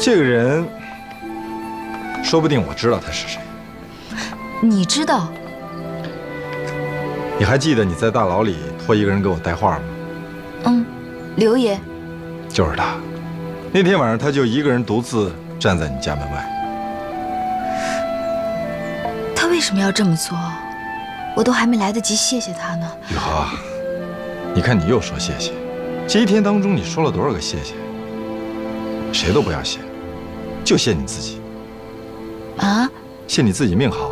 这个人，说不定我知道他是谁。你知道？你还记得你在大牢里托一个人给我带话吗？嗯，刘爷。就是他。那天晚上他就一个人独自站在你家门外。他为什么要这么做？我都还没来得及谢谢他呢。雨禾，你看你又说谢谢，这一天当中你说了多少个谢谢？谁都不要谢，就谢你自己。啊？谢你自己命好。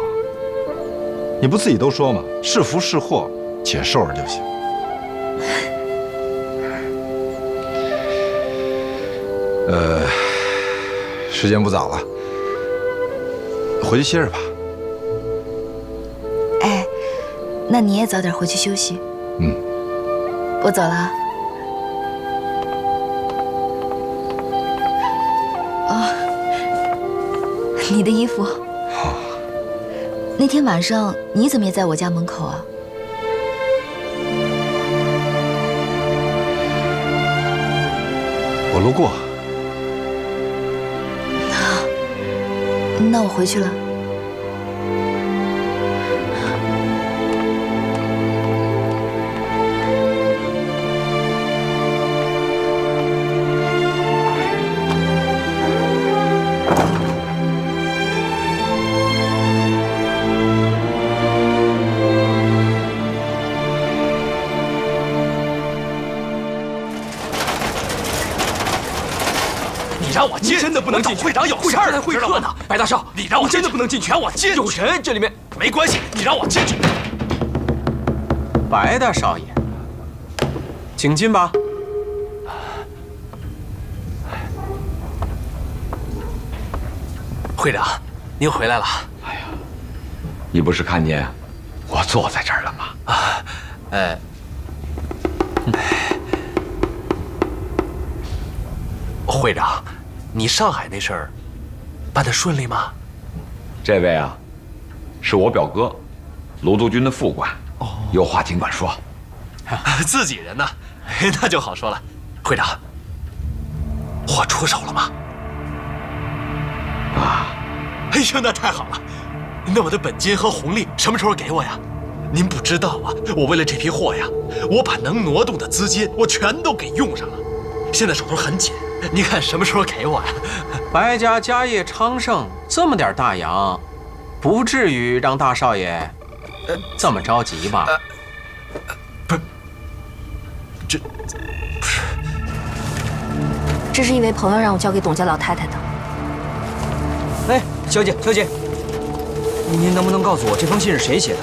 你不自己都说吗？是福是祸，且受着就行。时间不早了，回去歇着吧。哎，那你也早点回去休息。嗯，我走了啊。哦，你的衣服。好。那天晚上你怎么也在我家门口啊？我路过。那我回去了。让我进，真的不能进去。会长有事儿呢，会客呢。白大少，你让我真的不能进去，让我进去。有人，这里面没关系，你让我进去。白大少爷，请进吧。会长，您回来了。哎呀，你不是看见我坐在这儿了吗？会长。你上海那事儿办得顺利吗？这位啊，是我表哥，卢督军的副官。哦，有话尽管说。自己人呢，那就好说了。会长，货出手了吗？啊！哎呦，那太好了。那我的本金和红利什么时候给我呀？您不知道啊，我为了这批货呀，我把能挪动的资金我全都给用上了，现在手头很紧。你看什么时候给我呀？白家家业昌盛，这么点大洋，不至于让大少爷这么着急吧？不是，这是一位朋友让我交给董家老太太的。哎，小姐，您能不能告诉我这封信是谁写的？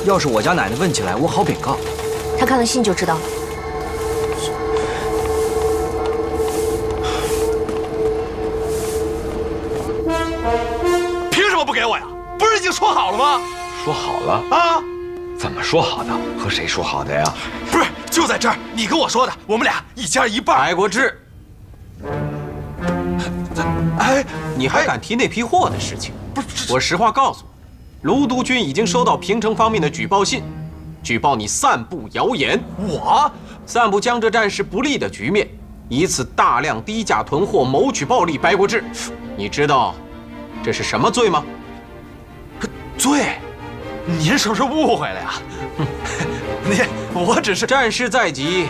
要是我家奶奶问起来，我好禀告。她看了信就知道了。不给我呀？不是已经说好了吗？说好了啊？怎么说好的？和谁说好的呀？不是，就在这儿，你跟我说的，我们俩一家一半。白国志，哎，你还敢提那批货的事情？不是，我实话告诉你，卢督军已经收到平城方面的举报信，举报你散布谣言。我散布江浙战事不利的局面，以此大量低价囤货，谋取暴利。白国志，你知道这是什么罪吗？罪？您是不是误会了呀？我只是战事在即，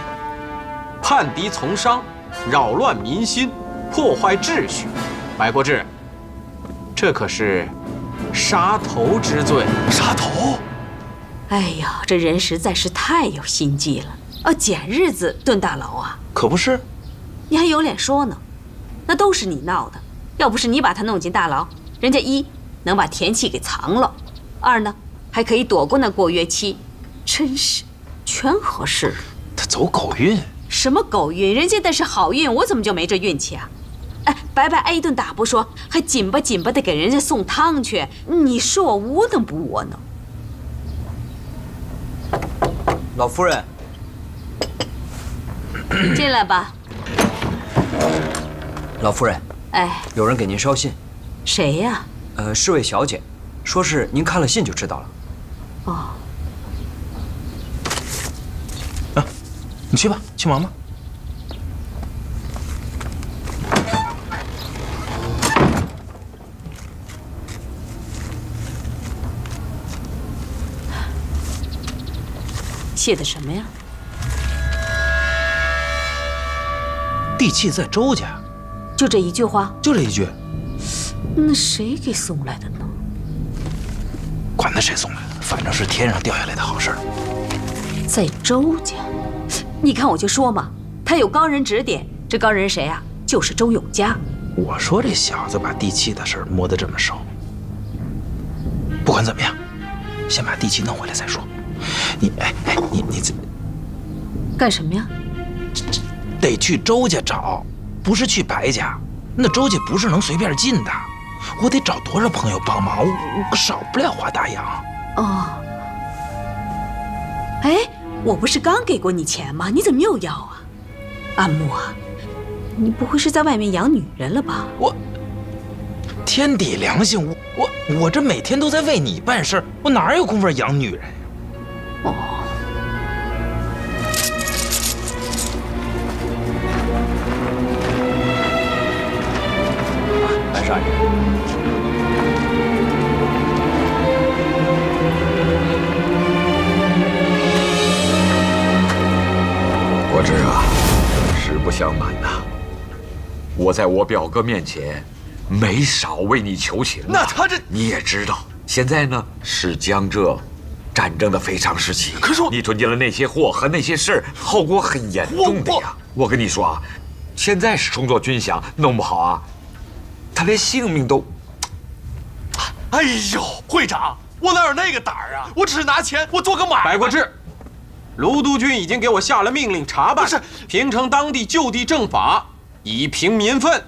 叛敌从商，扰乱民心，破坏秩序。白国志，这可是杀头之罪。杀头？哎呀，这人实在是太有心计了，捡日子蹲大牢啊！可不是，你还有脸说呢？那都是你闹的，要不是你把他弄进大牢，人家一能把田契给藏了，二呢还可以躲过那过约期，真是全合适。他走狗运？什么狗运？人家那是好运，我怎么就没这运气啊？哎，白挨一顿打不说，还紧巴紧巴的给人家送汤去，你说我窝囊不窝囊？老夫人，进来吧。老夫人，哎，有人给您捎信。谁呀？是位小姐，说是您看了信就知道了。哦。啊，你去吧，去忙吧。谢的什么呀？地契在周家，就这一句话？就这一句。那谁给送来的呢？管他谁送来的，反正是天上掉下来的好事儿。在周家，你看我就说嘛，他有高人指点，这高人谁啊？就是周永嘉。我说这小子把地契的事儿摸得这么熟，不管怎么样，先把地契弄回来再说。你干什么呀？得去周家找，不是去白家。那周家不是能随便进的，我得找多少朋友帮忙，我少不了花大洋。哦，哎，我不是刚给过你钱吗？你怎么又要啊？安木啊，你不会是在外面养女人了吧？我天地良心，我这每天都在为你办事，我哪有功夫养女人呀？哦。蓝少爷，国之啊，实不相瞒呐，我在我表哥面前没少为你求情。那他这你也知道，现在呢是江浙战争的非常时期。可是我你囤积了那些货和那些事儿，后果很严重的呀。我跟你说啊，现在是重作军饷，弄不好啊，他连性命都……哎呦，会长，我哪有那个胆儿啊？我只是拿钱，我做个买卖。百国志，卢督军已经给我下了命令查办，不是平城当地就地正法，以平民愤。